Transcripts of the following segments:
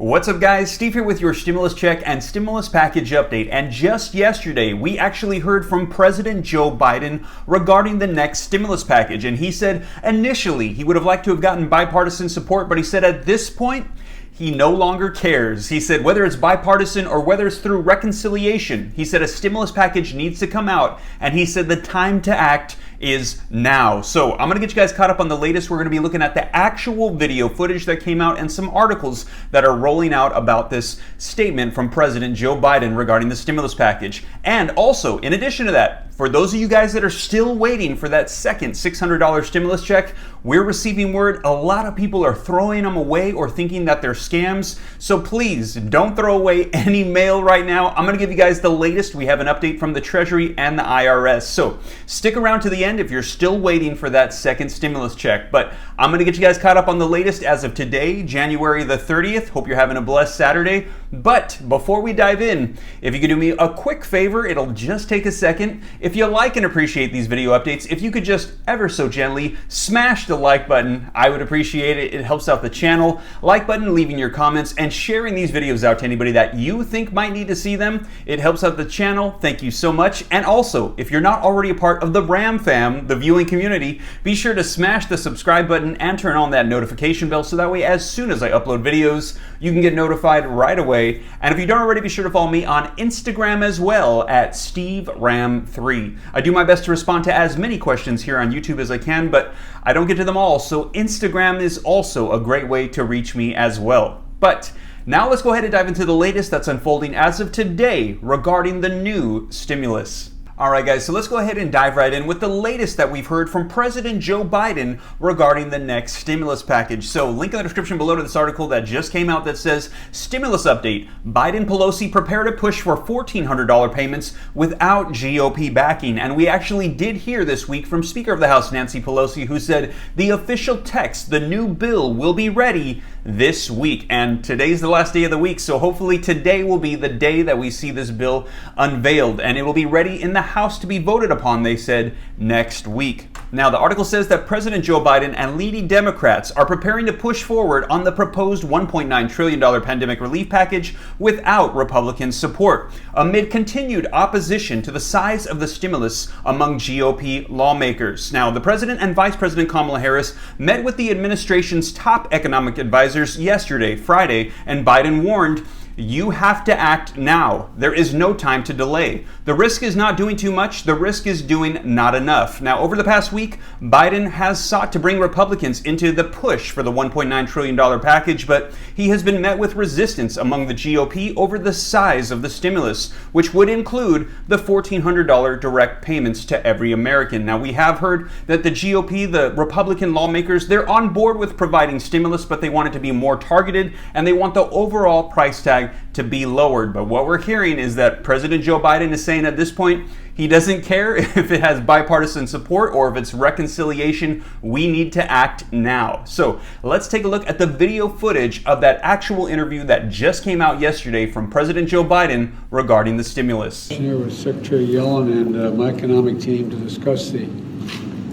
What's up guys, Steve here with your stimulus check and stimulus package update. And just yesterday, we actually heard from President Joe Biden regarding the next stimulus package. And he said initially he would have liked to have gotten bipartisan support, but he said at this point, he no longer cares. He said whether it's bipartisan or whether it's through reconciliation, he said a stimulus package needs to come out, and he said the time to act is now. So I'm gonna get you guys caught up on the latest. We're gonna be looking at the actual video footage that came out and some articles that are rolling out about this statement from President Joe Biden regarding the stimulus package. And also, in addition to that, for those of you guys that are still waiting for that second $600 stimulus check, we're receiving word a lot of people are throwing them away or thinking that they're scams. So please don't throw away any mail right now. I'm gonna give you guys the latest. We have an update from the Treasury and the IRS. So stick around to the end if you're still waiting for that second stimulus check. But I'm gonna get you guys caught up on the latest as of today, January the 30th. Hope you're having a blessed Saturday. But before we dive in, if you could do me a quick favor, it'll just take a second. If you like and appreciate these video updates, if you could just ever so gently smash the like button, I would appreciate it. It helps out the channel. Like button, leaving your comments, and sharing these videos out to anybody that you think might need to see them. It helps out the channel. Thank you so much. And also, if you're not already a part of the RAM fam, the viewing community, be sure to smash the subscribe button and turn on that notification bell so that way as soon as I upload videos, you can get notified right away. And if you don't already, be sure to follow me on Instagram as well at SteveRam3. I do my best to respond to as many questions here on YouTube as I can, but I don't get to them all, so Instagram is also a great way to reach me as well. But now let's go ahead and dive into the latest that's unfolding as of today regarding the new stimulus. Alright guys, so let's go ahead and dive right in with the latest that we've heard from President Joe Biden regarding the next stimulus package. So link in the description below to this article that just came out that says, Stimulus Update, Biden Pelosi prepare to push for $1,400 payments without GOP backing. And we actually did hear this week from Speaker of the House Nancy Pelosi, who said the official text, the new bill, will be ready this week. And today's the last day of the week, so hopefully today will be the day that we see this bill unveiled, and it will be ready in the House to be voted upon, they said, next week. Now, the article says that President Joe Biden and leading Democrats are preparing to push forward on the proposed $1.9 trillion pandemic relief package without Republican support, amid continued opposition to the size of the stimulus among GOP lawmakers. Now, the President and Vice President Kamala Harris met with the administration's top economic advisors yesterday, Friday, and Biden warned, "You have to act now. There is no time to delay. The risk is not doing too much. The risk is doing not enough." Now, over the past week, Biden has sought to bring Republicans into the push for the $1.9 trillion package, but he has been met with resistance among the GOP over the size of the stimulus, which would include the $1,400 direct payments to every American. Now, we have heard that the GOP, the Republican lawmakers, they're on board with providing stimulus, but they want it to be more targeted, and they want the overall price tag to be lowered. But what we're hearing is that President Joe Biden is saying at this point, he doesn't care if it has bipartisan support or if it's reconciliation. We need to act now. So let's take a look at the video footage of that actual interview that just came out yesterday from President Joe Biden regarding the stimulus. Here with Secretary Yellen and my economic team to discuss the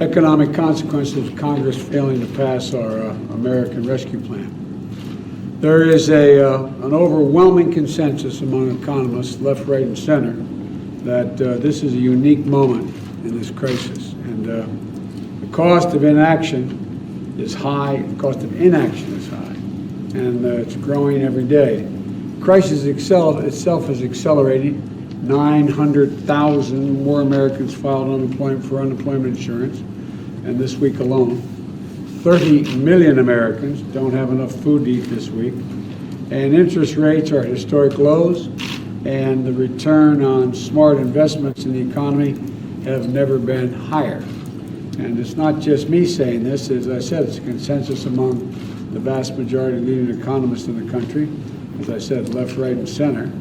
economic consequences of Congress failing to pass our American Rescue Plan. There is an overwhelming consensus among economists, left, right, and center, that this is a unique moment in this crisis. And the cost of inaction is high, the cost of inaction is high, and it's growing every day. The crisis itself is accelerating. 900,000 more Americans filed for unemployment insurance, and this week alone. 30 million Americans don't have enough food to eat this week, and interest rates are at historic lows, and the return on smart investments in the economy have never been higher. And it's not just me saying this. As I said, it's a consensus among the vast majority of leading economists in the country, as I said, left, right, and center,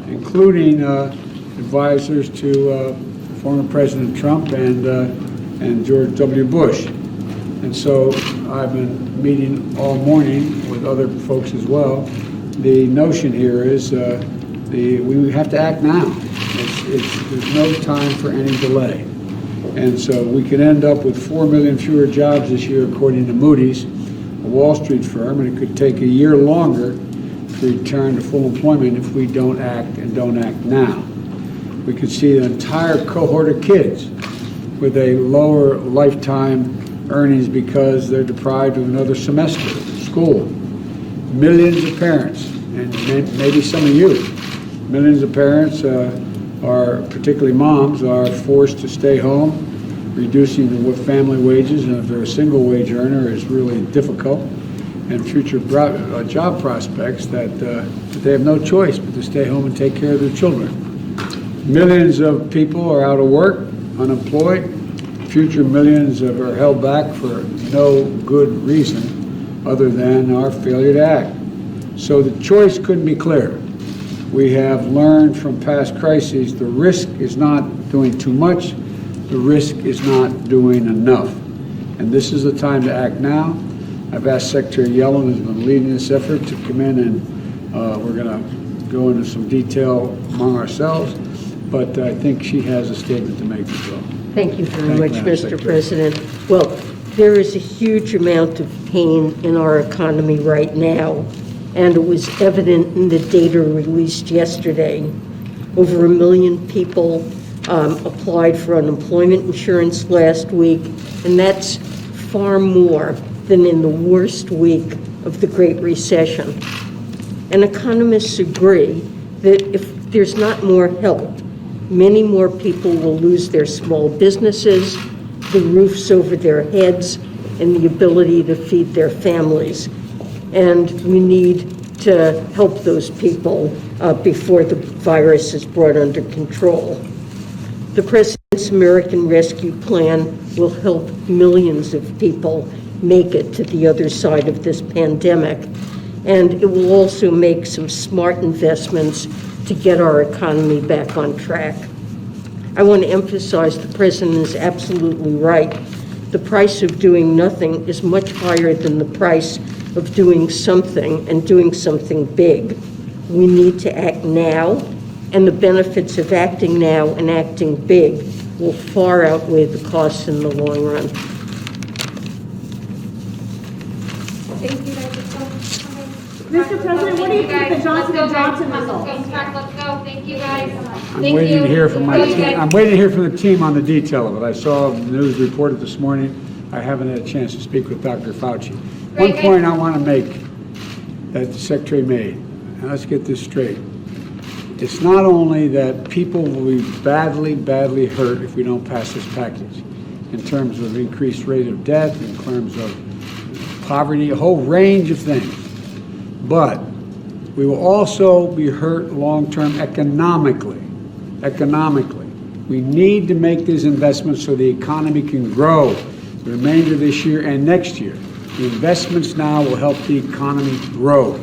including advisors to former President Trump and George W. Bush. And so I've been meeting all morning with other folks as well. The notion here is we have to act now. There's no time for any delay. And so we could end up with 4 million fewer jobs this year, according to Moody's, a Wall Street firm, and it could take a year longer to return to full employment if we don't act and don't act now. We could see an entire cohort of kids with a lower lifetime earnings because they're deprived of another semester of school. Millions of parents, and maybe some of you, millions of parents are, particularly moms, are forced to stay home, reducing the family wages, and if they're a single wage earner, is really difficult, and future job prospects that they have no choice but to stay home and take care of their children. Millions of people are out of work, unemployed. Future millions are held back for no good reason other than our failure to act. So the choice couldn't be clearer. We have learned from past crises the risk is not doing too much, the risk is not doing enough. And this is the time to act now. I've asked Secretary Yellen, who's been leading this effort, to come in and we're going to go into some detail among ourselves, but I think she has a statement to make as well. Thank you very much, Mr. President. Well, there is a huge amount of pain in our economy right now, and it was evident in the data released yesterday. Over 1 million people applied for unemployment insurance last week, and that's far more than in the worst week of the Great Recession. And economists agree that if there's not more help, many more people will lose their small businesses, the roofs over their heads, and the ability to feed their families. And we need to help those people before the virus is brought under control. The President's American Rescue Plan will help millions of people make it to the other side of this pandemic. And it will also make some smart investments to get our economy back on track. I want to emphasize the President is absolutely right. The price of doing nothing is much higher than the price of doing something, and doing something big. We need to act now, and the benefits of acting now and acting big will far outweigh the costs in the long run. Thank you, Mr. President, what do you think the Johnson & Johnson results? Let's go. Thank you, guys. I'm waiting to hear from my team. I'm waiting to hear from the team on the detail of it. I saw the news reported this morning. I haven't had a chance to speak with Dr. Fauci. One point I want to make that the Secretary made, and let's get this straight. It's not only that people will be badly, badly hurt if we don't pass this package in terms of increased rate of death, in terms of poverty, a whole range of things. But we will also be hurt long-term economically. Economically. We need to make these investments so the economy can grow the remainder of this year and next year. The investments now will help the economy grow.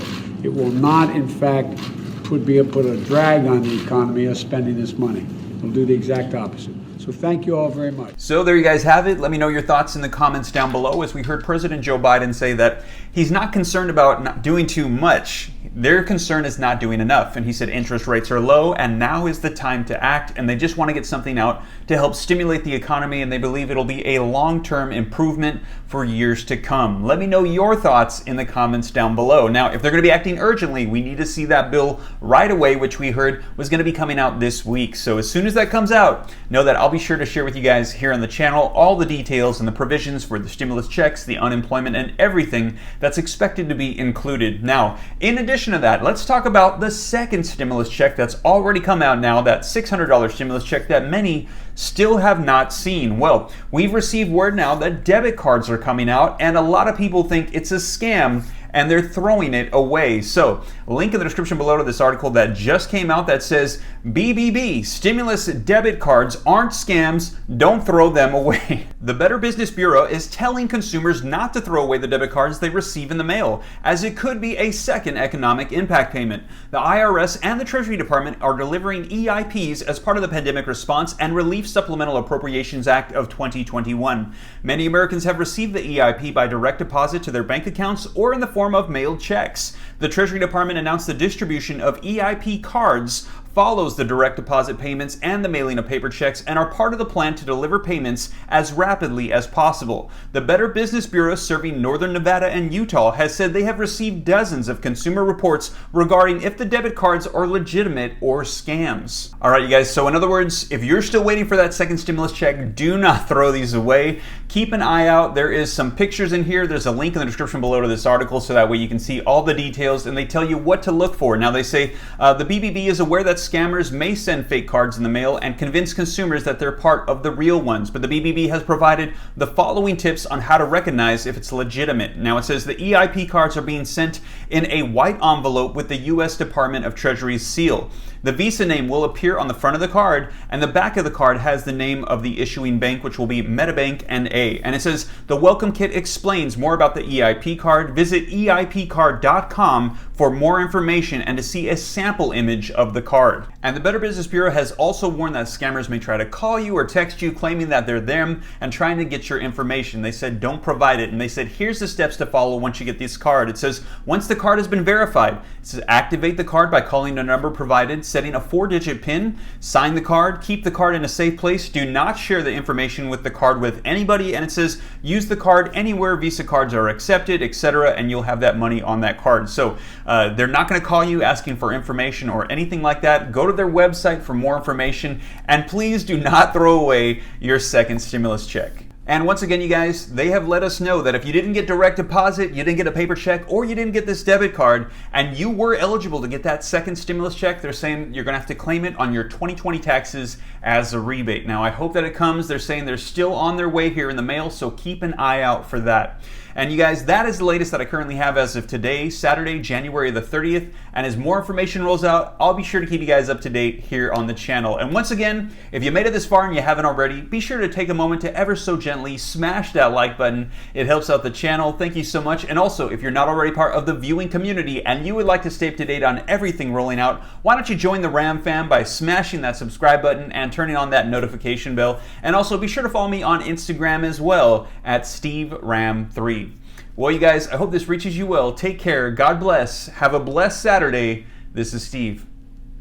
It will not, in fact, put a drag on the economy of spending this money. It will do the exact opposite. So thank you all very much. So there you guys have it. Let me know your thoughts in the comments down below, as we heard President Joe Biden say that he's not concerned about not doing too much. Their concern is not doing enough. And he said interest rates are low and now is the time to act. And they just want to get something out to help stimulate the economy. And they believe it'll be a long-term improvement for years to come. Let me know your thoughts in the comments down below. Now, if they're going to be acting urgently, we need to see that bill right away, which we heard was going to be coming out this week. So as soon as that comes out, know that I'll be sure to share with you guys here on the channel all the details and the provisions for the stimulus checks, the unemployment, and everything that's expected to be included. Now, in addition to that, let's talk about the second stimulus check that's already come out now, that $600 stimulus check that many still have not seen. Well, we've received word now that debit cards are coming out, and a lot of people think it's a scam and they're throwing it away. So, link in the description below to this article that just came out that says, BBB, stimulus debit cards aren't scams, don't throw them away. The Better Business Bureau is telling consumers not to throw away the debit cards they receive in the mail, as it could be a second economic impact payment. The IRS and the Treasury Department are delivering EIPs as part of the pandemic response and Relief Supplemental Appropriations Act of 2021. Many Americans have received the EIP by direct deposit to their bank accounts or in the form of mailed checks. The Treasury Department announced the distribution of EIP cards follows the direct deposit payments and the mailing of paper checks and are part of the plan to deliver payments as rapidly as possible. The Better Business Bureau, serving Northern Nevada and Utah, has said they have received dozens of consumer reports regarding if the debit cards are legitimate or scams. All right, you guys, so in other words, if you're still waiting for that second stimulus check, do not throw these away. Keep an eye out. There is some pictures in here. There's a link in the description below to this article, so that way you can see all the details, and they tell you what to look for. Now, they say the BBB is aware that scammers may send fake cards in the mail and convince consumers that they're part of the real ones, but the BBB has provided the following tips on how to recognize if it's legitimate. Now, it says the EIP cards are being sent in a white envelope with the U.S. Department of Treasury's seal. The Visa name will appear on the front of the card, and the back of the card has the name of the issuing bank, which will be MetaBank NA. And it says the welcome kit explains more about the EIP card. Visit EIPcard.com for more information and to see a sample image of the card. And the Better Business Bureau has also warned that scammers may try to call you or text you claiming that they're them and trying to get your information. They said don't provide it, and they said here's the steps to follow once you get this card. It says once the card has been verified, it says activate the card by calling the number provided, setting a 4-digit PIN, sign the card, keep the card in a safe place, do not share the information with the card with anybody, and it says use the card anywhere Visa cards are accepted, etc., and you'll have that money on that card. So they're not going to call you asking for information or anything like that. Go to their website for more information, and please do not throw away your second stimulus check. And once again, you guys, they have let us know that if you didn't get direct deposit, you didn't get a paper check, or you didn't get this debit card, and you were eligible to get that second stimulus check, they're saying you're going to have to claim it on your 2020 taxes as a rebate. Now, I hope that it comes. They're saying they're still on their way here in the mail, so keep an eye out for that. And you guys, that is the latest that I currently have as of today, Saturday, January the 30th. And as more information rolls out, I'll be sure to keep you guys up to date here on the channel. And once again, if you made it this far and you haven't already, be sure to take a moment to ever so gently smash that like button. It helps out the channel. Thank you so much. And also, if you're not already part of the viewing community and you would like to stay up to date on everything rolling out, why don't you join the Ram fam by smashing that subscribe button and turning on that notification bell. And also be sure to follow me on Instagram as well at SteveRam3. Well, you guys, I hope this reaches you well. Take care. God bless. Have a blessed Saturday. This is Steve.